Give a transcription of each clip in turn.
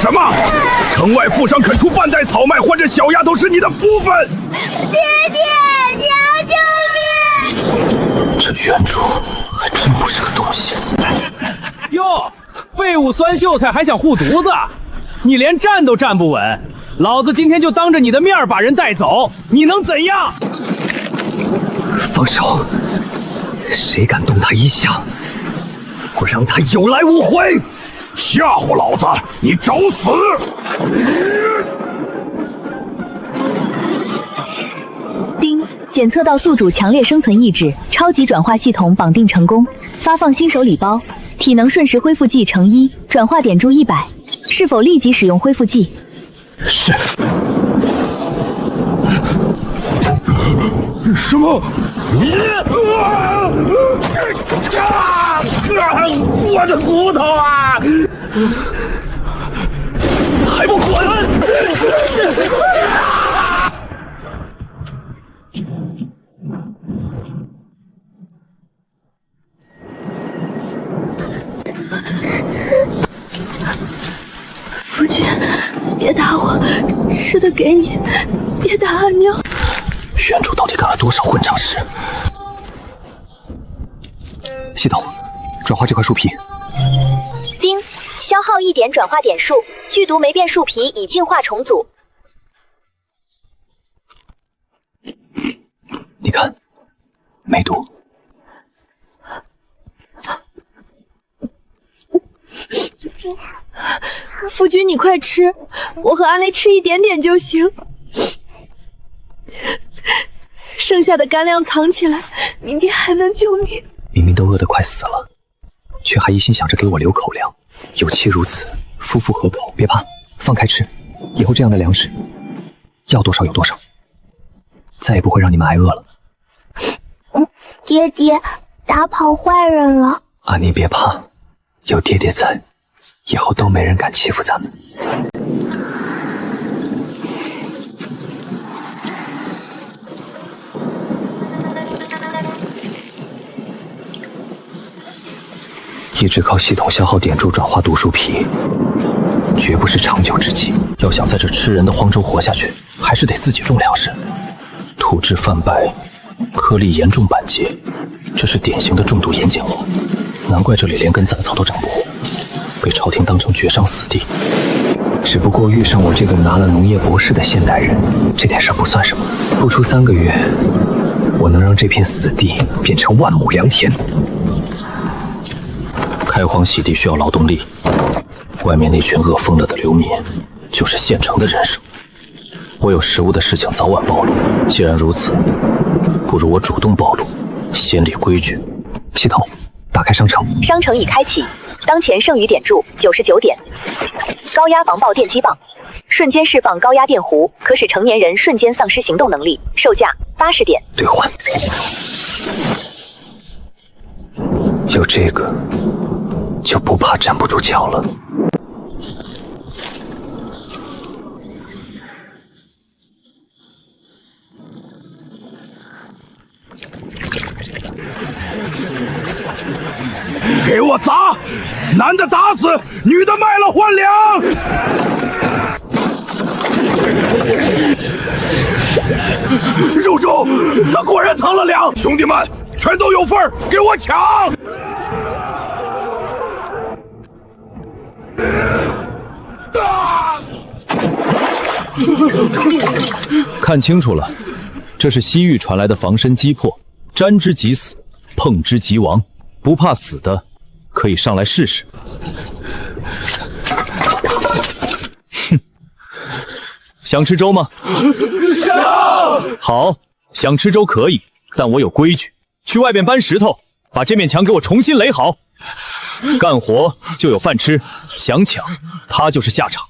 什么？城外负伤啃出半袋草麦或者小丫头是你的福分。爹爹，娘救命！这原主还真不是个东西。哟，废物酸秀才还想护犊子，你连站都站不稳。老子今天就当着你的面把人带走，你能怎样？放手！谁敢动他一下，我让他有来无回！吓唬老子，你找死！丁，检测到宿主强烈生存意志，超级转化系统绑定成功，发放新手礼包，体能瞬时恢复剂乘1，转化点注100，是否立即使用恢复剂？是。什么？我的骨头啊！还不滚！夫君，别打我，吃的给你，别打阿妞。原主到底干了多少混账事？系统，转化这块树皮。丁，消耗1点转化点数，剧毒霉变树皮已净化重组。你看，没毒。夫君，你快吃，我和阿内吃一点点就行。剩下的干粮藏起来，明天还能救你。明明都饿得快死了，却还一心想着给我留口粮。有妻如此，夫复何口？别怕，放开吃，以后这样的粮食要多少有多少，再也不会让你们挨饿了。爹爹，打跑坏人了。阿妮别怕，有爹爹在，以后都没人敢欺负咱们。一直靠系统消耗点注转化毒树皮，绝不是长久之计。要想在这吃人的荒州活下去，还是得自己种粮食。土质泛白，颗粒严重板结，这是典型的重度盐碱化。难怪这里连根杂草都长不活，被朝廷当成绝商死地。只不过遇上我这个拿了农业博士的现代人，这点事不算什么。不出3个月，我能让这片死地变成万亩良田。开荒洗地需要劳动力，外面那群饿疯了的流民，就是现成的人手。我有食物的事情早晚暴露，既然如此，不如我主动暴露，先立规矩。系统，打开商城。商城已开启，当前剩余点注99点。高压防爆电击棒，瞬间释放高压电弧，可使成年人瞬间丧失行动能力，售价80点。兑换。有这个，就不怕站不住脚了。给我砸！男的打死，女的卖了换粮。肉粥，他果然藏了粮！兄弟们，全都有份儿，给我抢！看清楚了，这是西域传来的防身击破，沾之即死，碰之即亡。不怕死的，可以上来试试。哼，想吃粥吗？上！好，想吃粥可以，但我有规矩，去外边搬石头，把这面墙给我重新垒好。干活就有饭吃，想抢，他就是下场。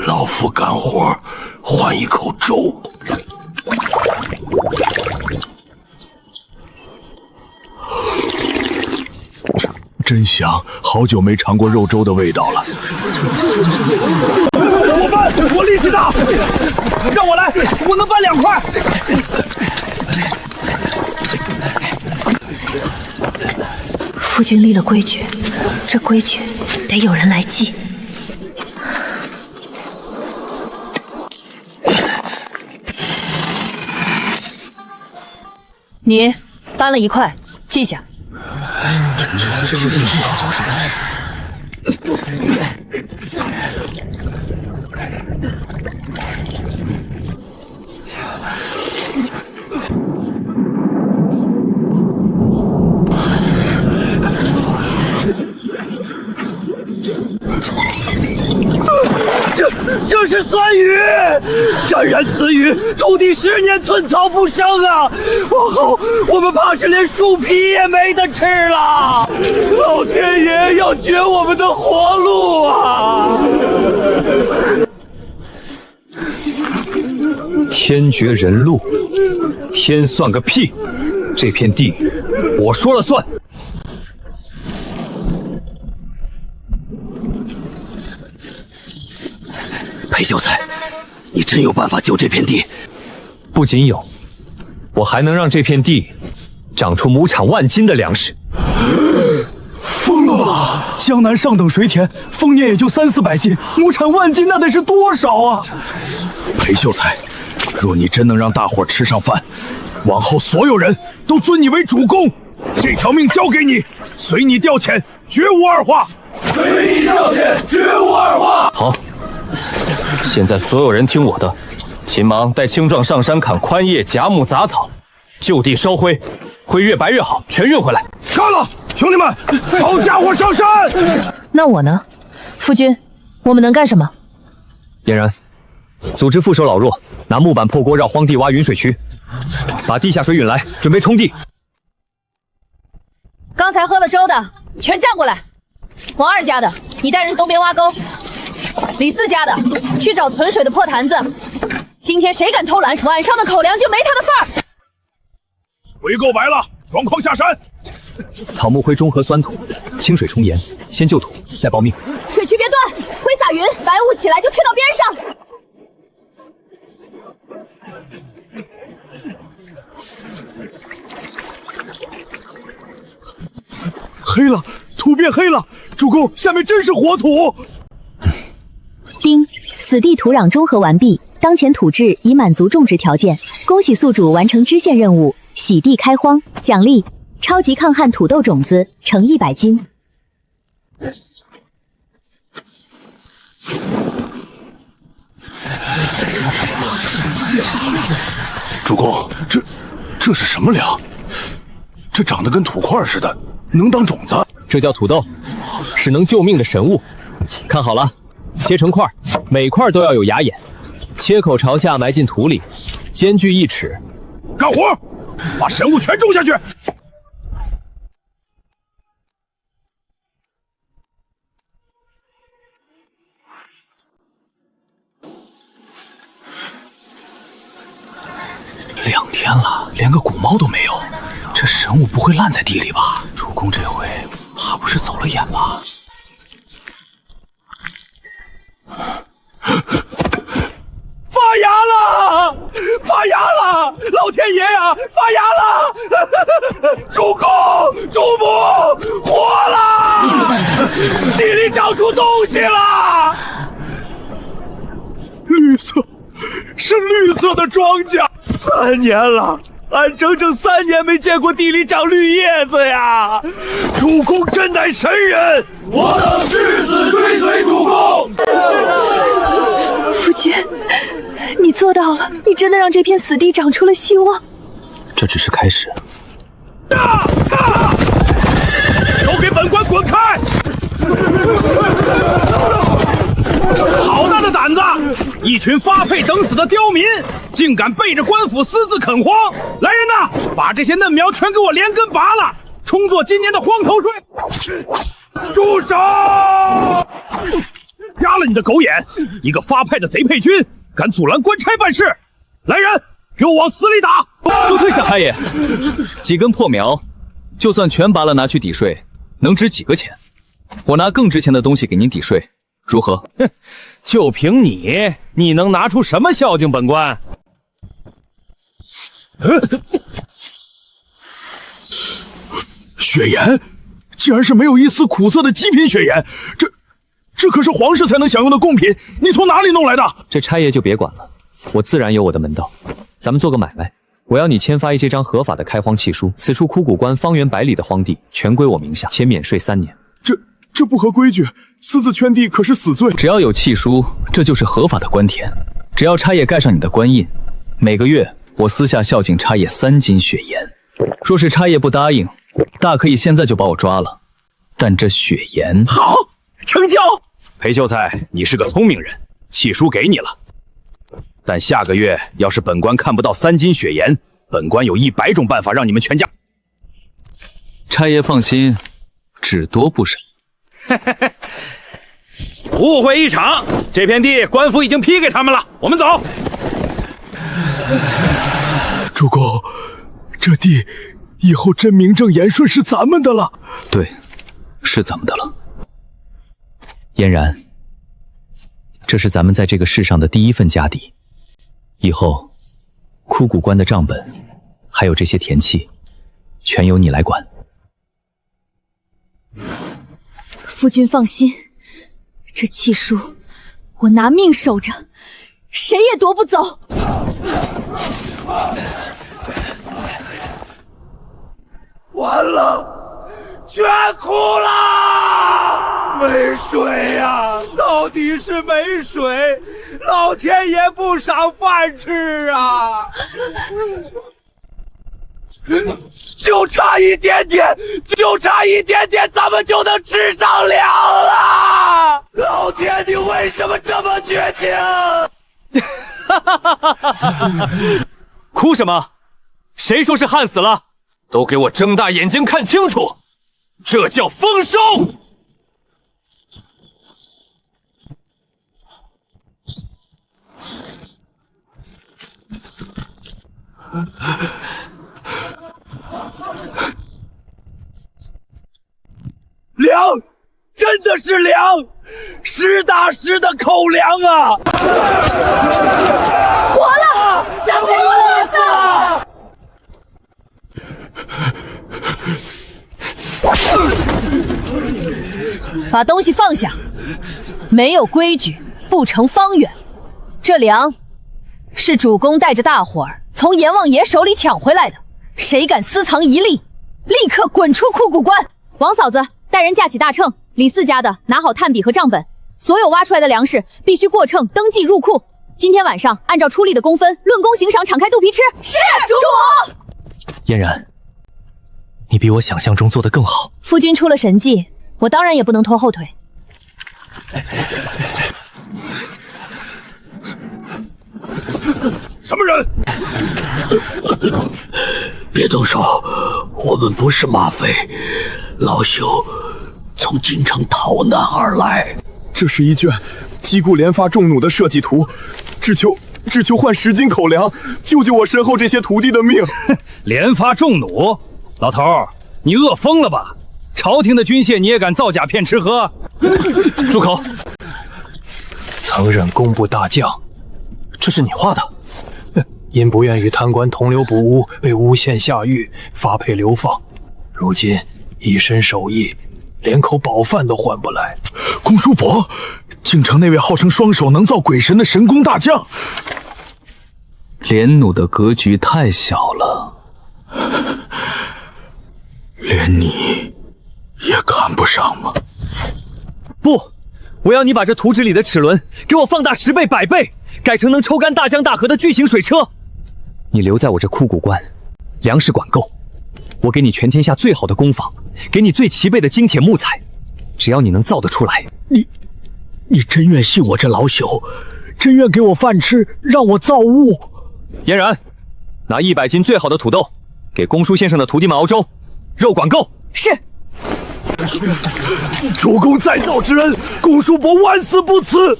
老夫干活换一口粥。真香，好久没尝过肉粥的味道了。我搬，我力气大，让我来，我能搬2块。夫君立了规矩，这规矩得有人来记。你搬了1块，记下。这是酸雨，沾染此雨，土地10年寸草不生啊！往后我们怕是连树皮也没得吃了。老天爷要绝我们的活路啊！天绝人路，天算个屁！这片地我说了算。裴秀才，你真有办法救这片地？不仅有，我还能让这片地长出亩产10000斤的粮食。疯了吧！江南上等水田，丰年也就300-400斤，亩产10000斤，那得是多少啊！裴秀才，若你真能让大伙吃上饭，往后所有人都尊你为主公。这条命交给你，随你调遣，绝无二话。随你调遣，绝无二话。好。现在所有人听我的，秦芒带青壮上山砍宽叶、夹木、杂草，就地烧灰，灰越白越好，全运回来。干了，兄弟们，抄家伙上山！那我呢？夫君，我们能干什么？嫣然，组织副手老弱拿木板破锅绕荒地挖云水渠，把地下水引来，准备冲地。刚才喝了粥的，全站过来。王二家的，你带人东边挖沟。李四家的，去找存水的破坛子。今天谁敢偷懒，晚上的口粮就没他的份儿。水够白了，状况下山。草木灰中和酸土，清水冲盐，先救土，再保命。水渠别断，灰撒匀，白雾起来就推到边上。黑了，土变黑了，主公，下面真是火土。丁，此地土壤中和完毕，当前土质已满足种植条件，恭喜宿主完成支线任务，洗地开荒，奖励超级抗旱土豆种子呈100斤。主公，这是什么粮？这长得跟土块似的，能当种子？这叫土豆，是能救命的神物。看好了，切成块，每块都要有牙眼，切口朝下埋进土里，间距1尺。干活，把神物全种下去。2天了，连个鼓猫都没有，这神物不会烂在地里吧？主公这回怕不是走了眼吧？发芽了！发芽了！老天爷呀，发芽了！主公、主母，活了！地里长出东西了！绿色，是绿色的庄稼。3年了，俺整整3年没见过地里长绿叶子呀！主公真乃神人，我等誓死追随主公。夫君，你做到了，你真的让这片死地长出了希望。这只是开始。都给本官滚开！好大的胆子！一群发配等死的刁民，竟敢背着官府私自垦荒！来人呐，把这些嫩苗全给我连根拔了，充作今年的荒头税！住手！瞎了你的狗眼！一个发派的贼配军，敢阻拦官差办事！来人，给我往死里打！都退下！差爷，几根破苗，就算全拔了拿去抵税，能值几个钱？我拿更值钱的东西给您抵税，如何？哼，就凭你能拿出什么孝敬本官？血盐，竟然是没有一丝苦涩的极品血盐，这可是皇室才能享用的贡品，你从哪里弄来的？这差爷就别管了，我自然有我的门道。咱们做个买卖，我要你签发这张合法的开荒契书，此处枯谷关方圆100里的荒地全归我名下，且免税3年。这不合规矩，私自圈地可是死罪。只要有契书，这就是合法的官田。只要差爷盖上你的官印，每个月我私下孝敬差爷3斤血盐。若是差爷不答应，大可以现在就把我抓了。但这血盐好，成交。裴秀才，你是个聪明人，契书给你了。但下个月要是本官看不到3斤血盐，本官有100种办法让你们全家。差爷放心，只多不少。误会一场，这片地官府已经批给他们了，我们走。主公，这地以后真名正言顺是咱们的了。对，是咱们的了。嫣然，这是咱们在这个世上的第一份家底，以后枯谷关的账本，还有这些田契，全由你来管。夫君放心，这契书我拿命守着，谁也夺不走。完了，全哭了！没水呀，到底是没水，老天爷不赏饭吃啊！就差一点点，咱们就能吃上粮了！老天，你为什么这么绝情？哭什么？谁说是旱死了？都给我睁大眼睛看清楚，这叫丰收！粮，真的是粮，实打实的口粮啊！活了，咱没饿死！把东西放下，没有规矩不成方圆。这粮是主公带着大伙儿从阎王爷手里抢回来的，谁敢私藏一粒，立刻滚出枯谷关！王嫂子，带人架起大秤，李四家的拿好炭笔和账本，所有挖出来的粮食必须过秤登记入库。今天晚上按照出力的工分论功行赏，敞开肚皮吃。是主母。嫣然，你比我想象中做得更好。夫君出了神迹，我当然也不能拖后腿。什么人？别动手，我们不是马匪，老朽从京城逃难而来。这是一卷击鼓连发众弩的设计图，只求换10斤口粮，救救我身后这些徒弟的命。连发众弩，老头儿，你饿疯了吧？朝廷的军械你也敢造假骗吃喝？住口！曾任工部大将，这是你画的？因不愿与贪官同流不污，被诬陷下狱，发配流放。如今一身手艺，连口饱饭都换不来。龚叔伯，京城那位号称双手能造鬼神的神功大将，连弩的格局太小了，连你也看不上吗？不，我要你把这图纸里的齿轮给我放大10倍、100倍，改成能抽干大江大河的巨型水车。你留在我这枯谷关，粮食管够，我给你全天下最好的工坊，给你最齐备的精铁木材，只要你能造得出来。你真愿信我这老朽，真愿给我饭吃，让我造物？嫣然，拿100斤最好的土豆，给公叔先生的徒弟们熬粥，肉管够。是。主公再造之恩，龚叔伯万死不辞。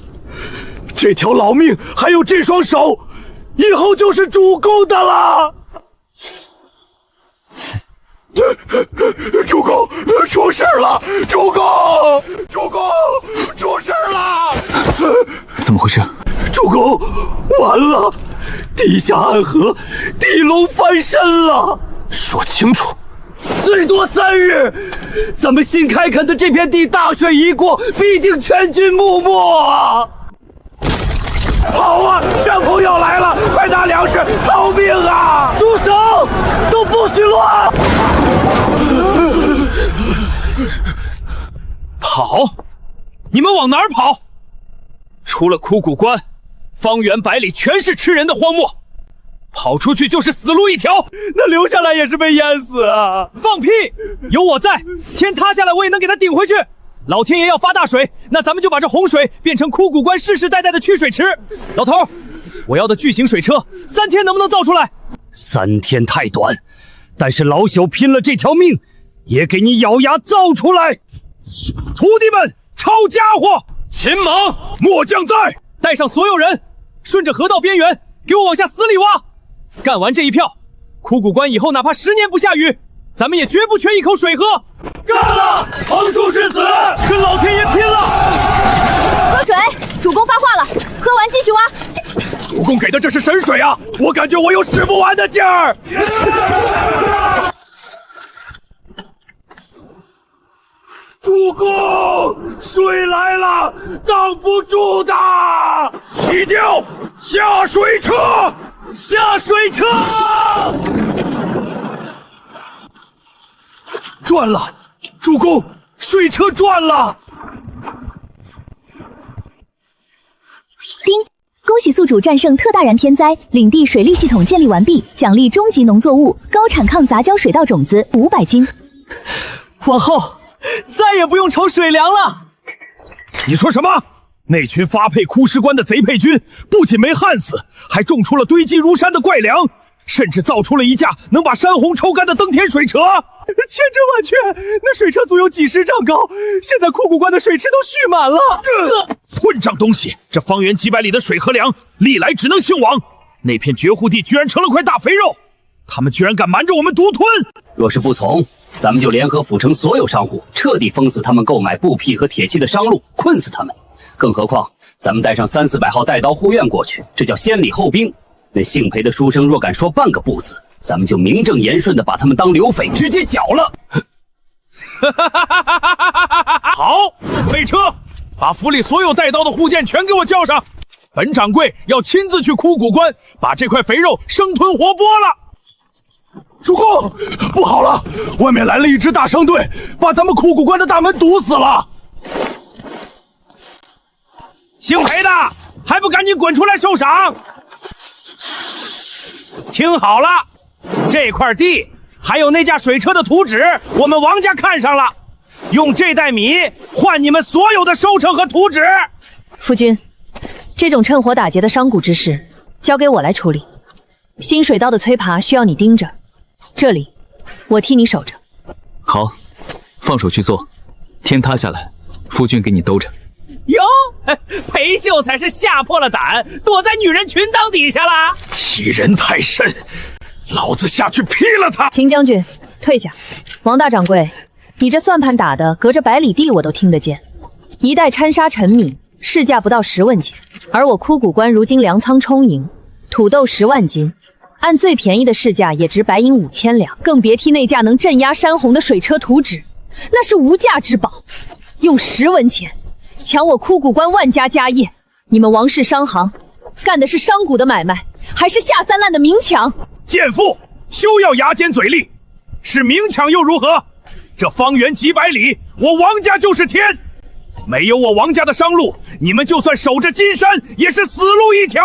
这条老命，还有这双手，以后就是主公的了。主公，出事了！主公，出事了！怎么回事？主公，完了！地下暗河，地龙翻身了！说清楚。最多3日，咱们新开垦的这片地大水一过，必定全军覆没啊！跑啊！战朋要来了，快拿粮食逃命啊！住手！都不许乱！跑！你们往哪儿跑？出了枯骨关，方圆百里全是吃人的荒漠，跑出去就是死路一条。那留下来也是被淹死啊！放屁！有我在，天塌下来我也能给它顶回去。老天爷要发大水，那咱们就把这洪水变成枯骨关世世代代的蓄水池。老头，我要的巨型水车，3天能不能造出来？3天太短，但是老朽拼了这条命，也给你咬牙造出来。徒弟们，抄家伙！秦莽，末将在，带上所有人，顺着河道边缘，给我往下死里挖。干完这一票，枯骨关以后哪怕10年不下雨，咱们也绝不缺一口水喝。干了！横竖是死，跟老天爷拼了！喝水，主公发话了，喝完继续挖。主公给的这是神水啊，我感觉我有使不完的劲儿。主公，水来了，挡不住的！起调，下水车，下水车！转了，主公，水车转了！叮！恭喜宿主战胜特大燃天灾，领地水利系统建立完毕，奖励终极农作物高产抗杂交水稻种子500斤。往后再也不用愁水粮了。你说什么？那群发配枯石关的贼配军不仅没旱死，还种出了堆积如山的怪粮，甚至造出了一架能把山洪抽干的登天水车。千真万确，那水车足有几10丈高，现在枯骨关的水池都蓄满了。混账东西！这方圆几百里的水和粮，历来只能姓王，那片绝户地居然成了块大肥肉，他们居然敢瞒着我们独吞！若是不从，咱们就联合府城所有商户，彻底封死他们购买布匹和铁器的商路，困死他们。更何况，咱们带上300-400号带刀护院过去，这叫先礼后兵。那姓裴的书生若敢说半个不字，咱们就名正言顺的把他们当流匪直接绞了。好，备车，把府里所有带刀的护剑全给我叫上。本掌柜要亲自去枯骨关，把这块肥肉生吞活剥了。主公，不好了，外面来了一支大商队，把咱们枯骨关的大门堵死了。姓裴的，还不赶紧滚出来受赏！听好了，这块地还有那架水车的图纸，我们王家看上了，用这袋米换你们所有的收成和图纸。夫君，这种趁火打劫的商贾之事，交给我来处理。新水道的催爬需要你盯着，这里我替你守着。好，放手去做，天塌下来，夫君给你兜着。哟，裴秀才是吓破了胆，躲在女人裙裆底下了。欺人太甚，老子下去劈了他！秦将军，退下。王大掌柜，你这算盘打的隔着100里地我都听得见。一袋掺沙陈米，市价不到10文钱，而我枯骨关如今粮仓充盈，土豆10万斤，按最便宜的市价也值白银5000两，更别提那架能镇压山洪的水车图纸，那是无价之宝。用10文钱抢我枯骨关万家家业，你们王氏商行干的是商贾的买卖，还是下三滥的明抢？贱妇，休要牙尖嘴利，是明抢又如何？这方圆几百里，我王家就是天，没有我王家的商路，你们就算守着金山，也是死路一条。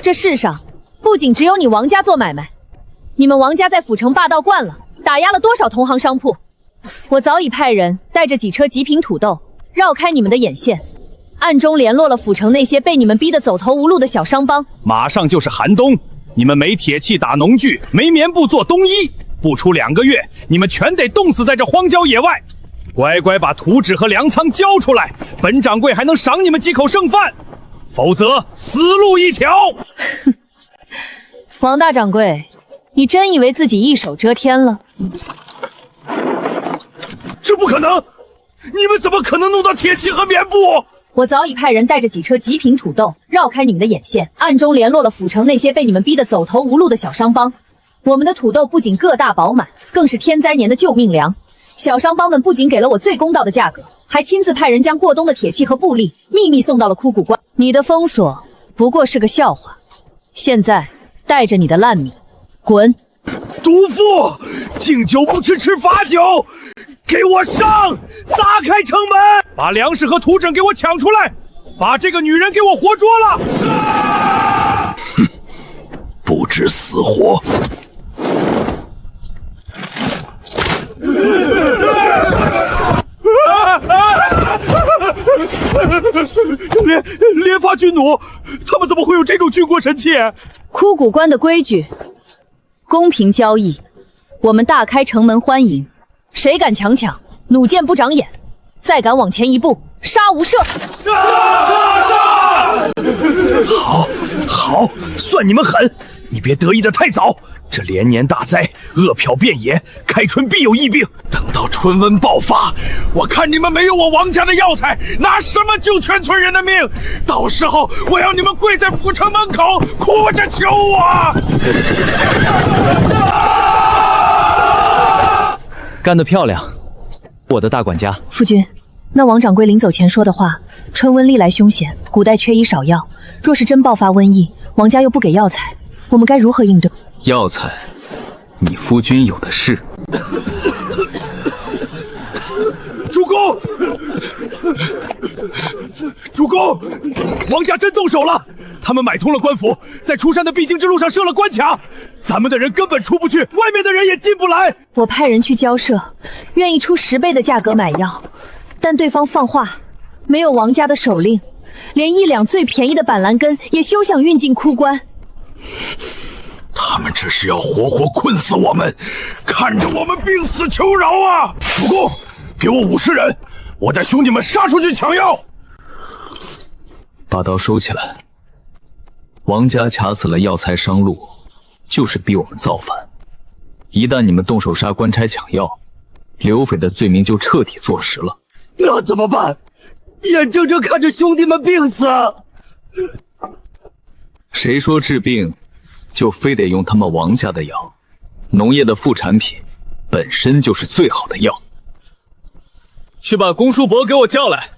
这世上不仅只有你王家做买卖，你们王家在府城霸道惯了，打压了多少同行商铺？我早已派人带着几车极品土豆，绕开你们的眼线，暗中联络了府城那些被你们逼得走投无路的小商帮。马上就是寒冬，你们没铁器打农具，没棉布做冬衣，不出2个月，你们全得冻死在这荒郊野外。乖乖把图纸和粮仓交出来，本掌柜还能赏你们几口剩饭，否则死路一条。王大掌柜，你真以为自己一手遮天了？这不可能！你们怎么可能弄到铁器和棉布？我早已派人带着几车极品土豆绕开你们的眼线，暗中联络了府城那些被你们逼得走投无路的小商帮。我们的土豆不仅个大饱满，更是天灾年的救命粮。小商帮们不仅给了我最公道的价格，还亲自派人将过冬的铁器和布粒秘密送到了枯骨关。你的封锁不过是个笑话，现在带着你的烂米滚！毒妇，敬酒不吃吃罚酒，给我上！砸开城门，把粮食和土整给我抢出来，把这个女人给我活捉了！哼，不知死活！连发军弩，他们怎么会有这种军国神器？枯骨关的规矩，公平交易，我们大开城门欢迎，谁敢强抢，弩箭不长眼，再敢往前一步，杀无赦！好，好，算你们狠！你别得意的太早，这连年大灾，恶殍遍野，开春必有疫病。等到春瘟爆发，我看你们没有我王家的药材，拿什么救全村人的命？到时候我要你们跪在府城门口，哭着求我！干得漂亮，我的大管家。夫君，那王掌柜临走前说的话，春瘟历来凶险，古代缺医少药，若是真爆发瘟疫，王家又不给药材，我们该如何应对？药材，你夫君有的是。主公，主公，王家真动手了！他们买通了官府，在出山的必经之路上设了关卡，咱们的人根本出不去，外面的人也进不来。我派人去交涉，愿意出10倍的价格买药，但对方放话，没有王家的手令，连1两最便宜的板蓝根也休想运进枯关。他们这是要活活困死我们，看着我们病死求饶啊！主公，给我50人，我带兄弟们杀出去抢药。把刀收起来。王家卡死了药材商路，就是逼我们造反。一旦你们动手杀官差抢药，刘匪的罪名就彻底坐实了。那怎么办？眼睁睁看着兄弟们病死。谁说治病就非得用他们王家的药？农业的副产品本身就是最好的药。去把龚叔伯给我叫来。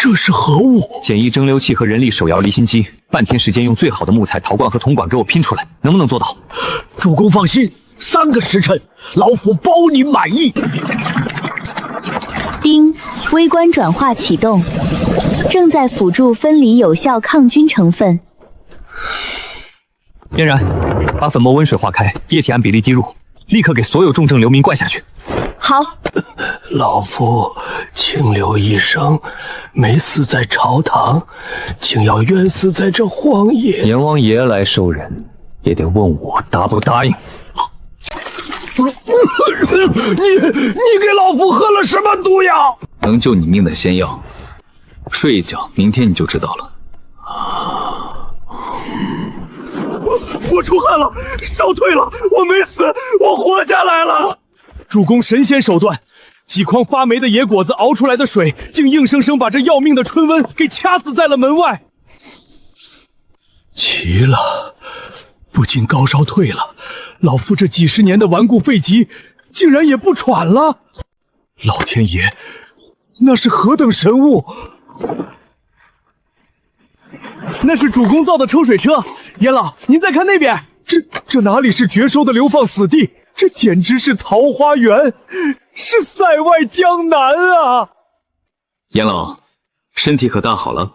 这是何物？简易蒸馏器和人力手摇离心机，半天时间用最好的木材陶罐和铜管给我拼出来，能不能做到？主公放心，3个时辰，老夫包你满意。丁，微观转化启动，正在辅助分离有效抗菌成分。嫣然，把粉末温水化开，液体按比例滴入，立刻给所有重症流民灌下去。好。老夫清流一生，没死在朝堂，竟要冤死在这荒野。阎王爷来收人，也得问我答不答应。你给老夫喝了什么毒药？能救你命的仙药，睡一觉，明天你就知道了。我出汗了，烧退了，我没死，我活下来了。主公神仙手段，几筐发霉的野果子熬出来的水，竟硬生生把这要命的春瘟给掐死在了门外。奇了，不仅高烧退了，老夫这几10年的顽固肺疾，竟然也不喘了。老天爷，那是何等神物！那是主公造的抽水车，严老，您再看那边，这哪里是绝收的流放死地，这简直是桃花源，是塞外江南啊！严老，身体可大好了？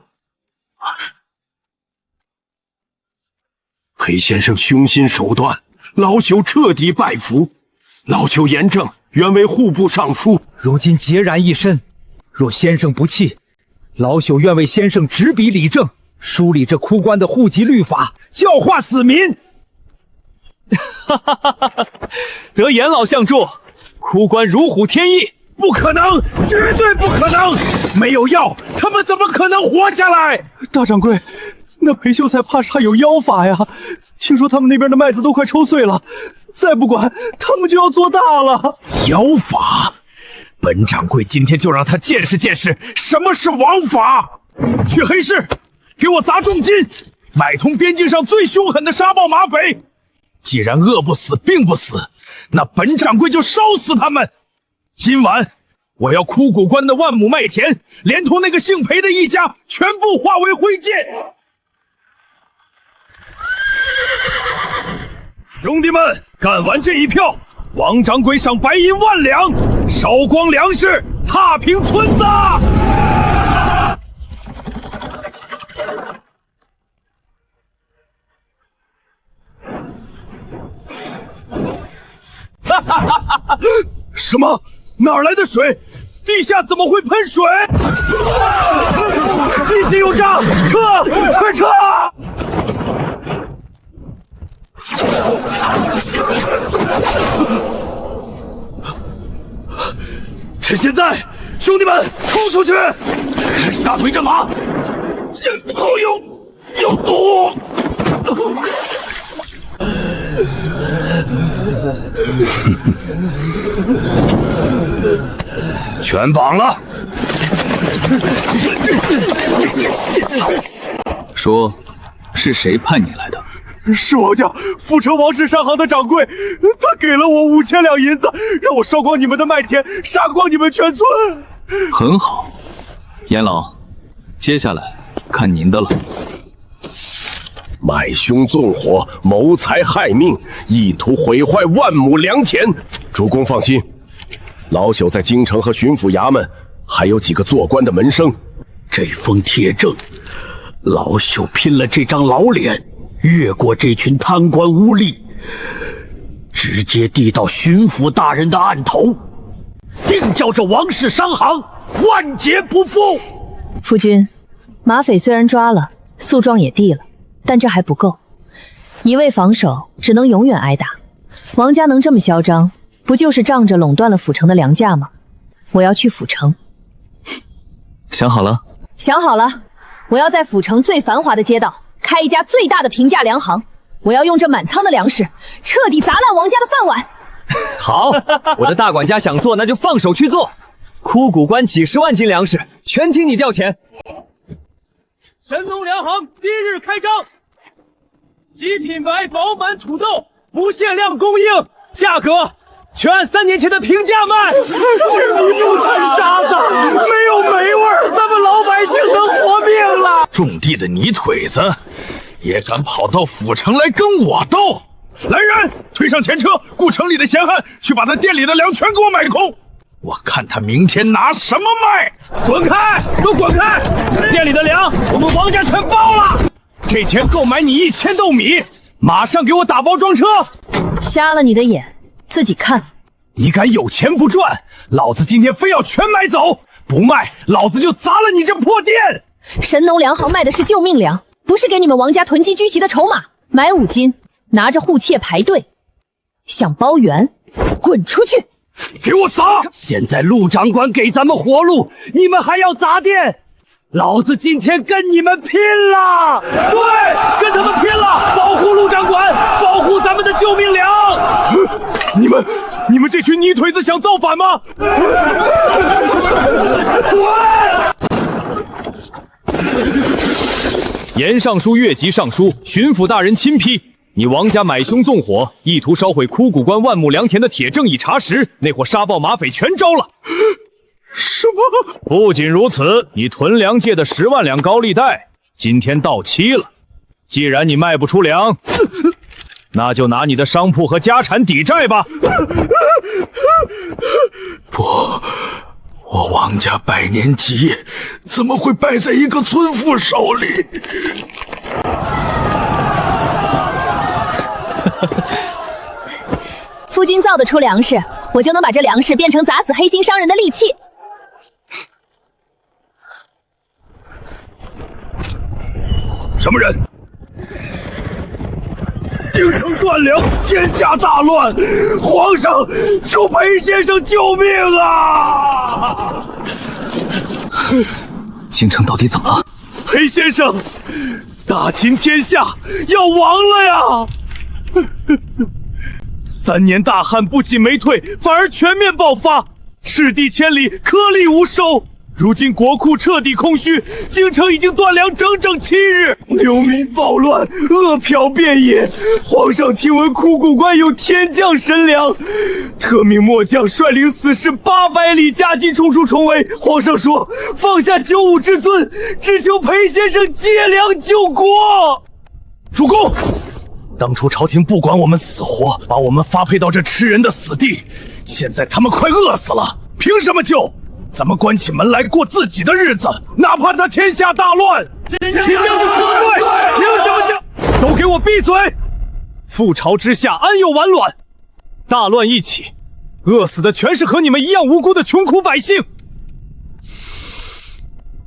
裴先生凶心手段，老朽彻底拜服。老朽严正原为户部尚书，如今孑然一身，若先生不弃，老朽愿为先生执笔理政，梳理这枯关的户籍律法，教化子民。得严老相助，枯关如虎添翼。不可能，绝对不可能！没有药，他们怎么可能活下来？大掌柜，那裴秀才怕是还有妖法呀！听说他们那边的麦子都快抽碎了，再不管，他们就要做大了。妖法，本掌柜今天就让他见识见识什么是王法。去黑市，给我砸重金，买通边境上最凶狠的沙暴马匪。既然饿不死，病不死，那本掌柜就烧死他们。今晚我要枯谷关的万亩麦田，连同那个姓裴的一家，全部化为灰烬。兄弟们，干完这一票，王掌柜赏白银10000两，烧光粮食，踏平村子。哈哈哈哈！什么？哪儿来的水？地下怎么会喷水？地形有诈！撤！快撤！趁现在，兄弟们冲出去！开始大队战马，前头有毒！全绑了。说，是谁派你来的？是王家阜成王氏商行的掌柜，他给了我5000两银子，让我烧光你们的麦田，杀光你们全村。很好，严老，接下来看您的了。买凶纵火，谋财害命，意图毁坏万亩良田。主公放心，老朽在京城和巡抚衙门还有几个做官的门生。这封帖证，老朽拼了这张老脸，越过这群贪官污吏，直接递到巡抚大人的案头，定叫这王氏商行万劫不复。夫君，马匪虽然抓了，诉状也递了，但这还不够，一味防守只能永远挨打。王家能这么嚣张，不就是仗着垄断了府城的粮价吗？我要去府城。想好了？想好了，我要在府城最繁华的街道开一家最大的平价粮行，我要用这满仓的粮食彻底砸烂王家的饭碗。好，我的大管家想做，那就放手去做。枯谷关几10万斤粮食，全听你调遣。神农粮行第一日开张，极品白饱满土豆不限量供应，价格全按3年前的平价卖。这你不看沙子，没有霉味儿，咱们老百姓能活命了。种地的泥腿子也敢跑到府城来跟我斗？来人，推上前车，雇城里的闲汉去把他店里的粮全给我买空。我看他明天拿什么卖！滚开，都滚开！店里的粮我们王家全包了，这钱够买你1000斗米，马上给我打包装车。瞎了你的眼，自己看。你敢有钱不赚，老子今天非要全买走，不卖老子就砸了你这破店。神农粮行卖的是救命粮，不是给你们王家囤积居奇的筹码。买5斤，拿着护切排队，想包圆，滚出去！给我砸！现在陆长官给咱们活路，你们还要砸店？老子今天跟你们拼了！对，跟他们拼了！保护陆长官，保护咱们的救命粮！你们这群泥腿子想造反吗？严尚书越级上书，巡抚大人亲批。你王家买凶纵火，意图烧毁枯谷关万亩良田的铁证已查实，那伙沙暴马匪全招了。什么？不仅如此，你囤粮借的10万两高利贷今天到期了。既然你卖不出粮，那就拿你的商铺和家产抵债吧。不，我王家100年级怎么会败在一个村妇手里？夫君造得出粮食，我就能把这粮食变成砸死黑心商人的利器。什么人？京城断粮，天下大乱，皇上求裴先生救命啊！京城到底怎么了？裴先生，大秦天下要亡了呀！ 3年大旱不仅没退，反而全面爆发，赤地千里，颗粒无收。如今国库彻底空虚，京城已经断粮整整7日，流民暴乱，饿殍遍野。皇上听闻枯谷关有天降神粮，特命末将率领死士800里加急冲出重围。皇上说放下95之尊，只求裴先生借粮救国。主公，当初朝廷不管我们死活，把我们发配到这吃人的死地，现在他们快饿死了，凭什么救？咱们关起门来过自己的日子，哪怕他天下大乱，秦将军说的对，凭什么救？都给我闭嘴！覆巢之下安有完卵？大乱一起，饿死的全是和你们一样无辜的穷苦百姓。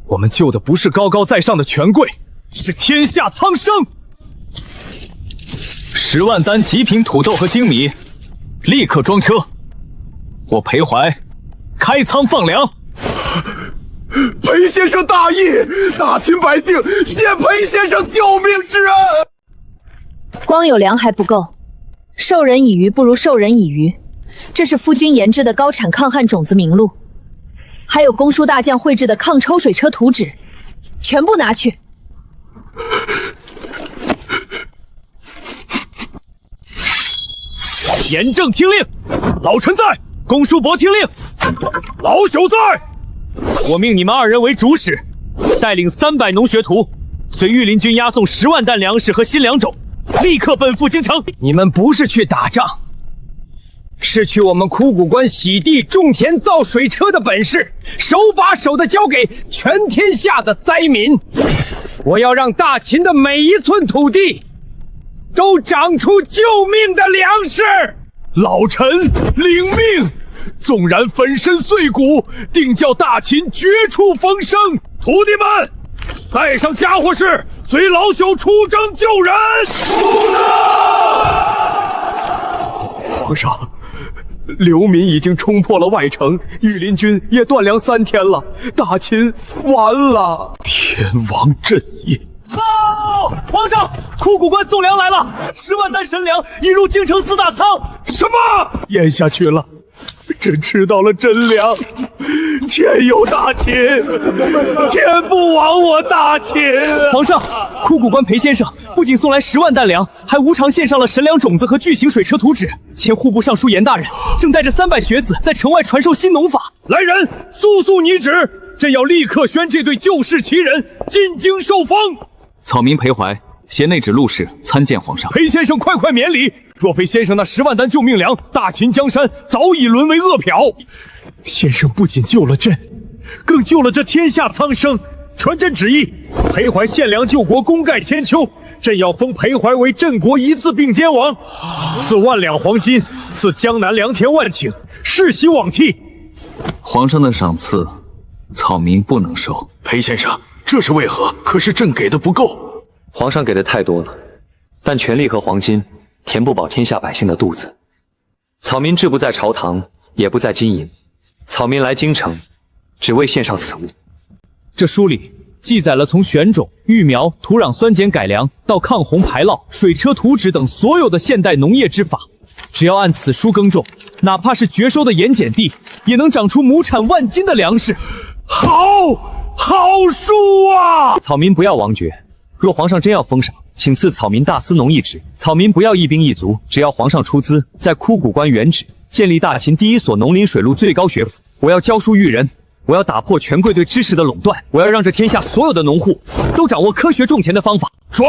我们救的不是高高在上的权贵，是天下苍生。10万担极品土豆和精米，立刻装车。我裴怀开仓放粮。裴先生大义，大秦百姓谢裴先生救命之恩。光有粮还不够，授人以鱼不如授人以渔。这是夫君研制的高产抗旱种子名录，还有公输大将绘制的抗抽水车图纸，全部拿去。严正听令，老臣在。公叔伯听令，老朽在。我命你们2人为主使，带领300农学徒，随御林军押送10万担粮食和新粮种，立刻奔赴京城。你们不是去打仗，是去我们枯谷关洗地、种田、造水车的本事，手把手的交给全天下的灾民。我要让大秦的每一寸土地都长出救命的粮食。老臣领命，纵然粉身碎骨，定叫大秦绝处逢生。徒弟们，带上家伙事，随老朽出征救人。皇上，流民已经冲破了外城，御林军也断粮3天了，大秦完了。天王震业！报！皇上，枯谷关送粮来了，10万担神粮已入京城4大仓。什么？咽下去了，朕吃到了真粮。天佑大秦，天不亡我大秦！皇上，枯谷关裴先生不仅送来10万担粮，还无偿献上了神粮种子和巨型水车图纸。前户部尚书严大人正带着300学子在城外传授新农法。来人，速拟旨，朕要立刻宣这对救世奇人进京受封。草民裴怀携内旨陆氏参见皇上。裴先生快免礼！若非先生那10万担救命粮，大秦江山早已沦为饿殍。先生不仅救了朕，更救了这天下苍生。传朕旨意，裴怀献粮救国，功盖千秋。朕要封裴怀为镇国一字并肩王，赐1万两黄金，赐江南良田万顷，世袭罔替。皇上的赏赐，草民不能收。裴先生，这是为何？可是朕给的不够。皇上给的太多了，但权力和黄金填不饱天下百姓的肚子。草民志不在朝堂，也不在金银。草民来京城，只为献上此物。这书里记载了从选种、育苗、土壤酸碱改良到抗洪排涝、水车图纸等所有的现代农业之法。只要按此书耕种，哪怕是绝收的盐碱地，也能长出亩产万斤的粮食。好书啊！草民不要王爵，若皇上真要封赏，请赐草民大司农一职。草民不要一兵一卒，只要皇上出资，在枯谷关原址建立大秦第一所农林水陆最高学府。我要教书育人，我要打破权贵对知识的垄断，我要让这天下所有的农户都掌握科学种田的方法。准，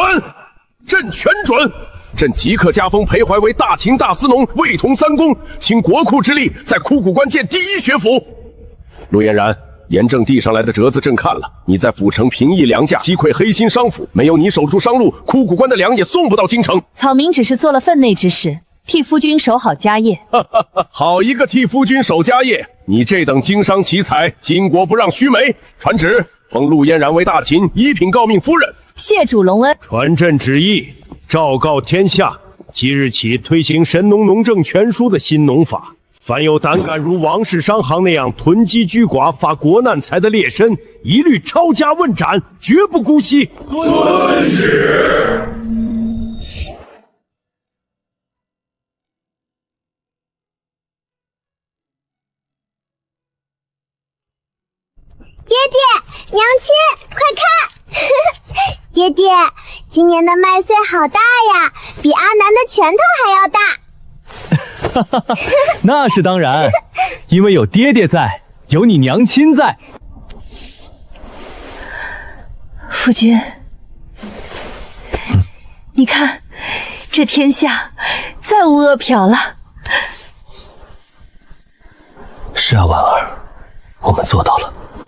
朕全准。朕即刻加封裴怀为大秦大司农，卫统3公，倾国库之力，在枯谷关建第一学府。陆嫣然，严正递上来的折子朕看了，你在府城平抑粮价，击溃黑心商府，没有你守住商路，枯谷关的粮也送不到京城。草民只是做了分内之事，替夫君守好家业。好一个替夫君守家业！你这等经商奇才，巾帼不让须眉。传旨，封陆嫣然为大秦一品诰命夫人。谢主隆恩。传朕旨意，昭告天下，即日起推行《神农农政全书》的新农法。凡有胆敢如王氏商行那样囤积居寡、发国难财的劣绅，一律抄家问斩，绝不姑息。遵旨。娘亲，快看！爹爹，今年的麦穗好大呀，比阿南的拳头还要大。那是当然，因为有爹爹在，有你娘亲在。夫君，你看，这天下再无阿飘了。是啊，婉儿，我们做到了。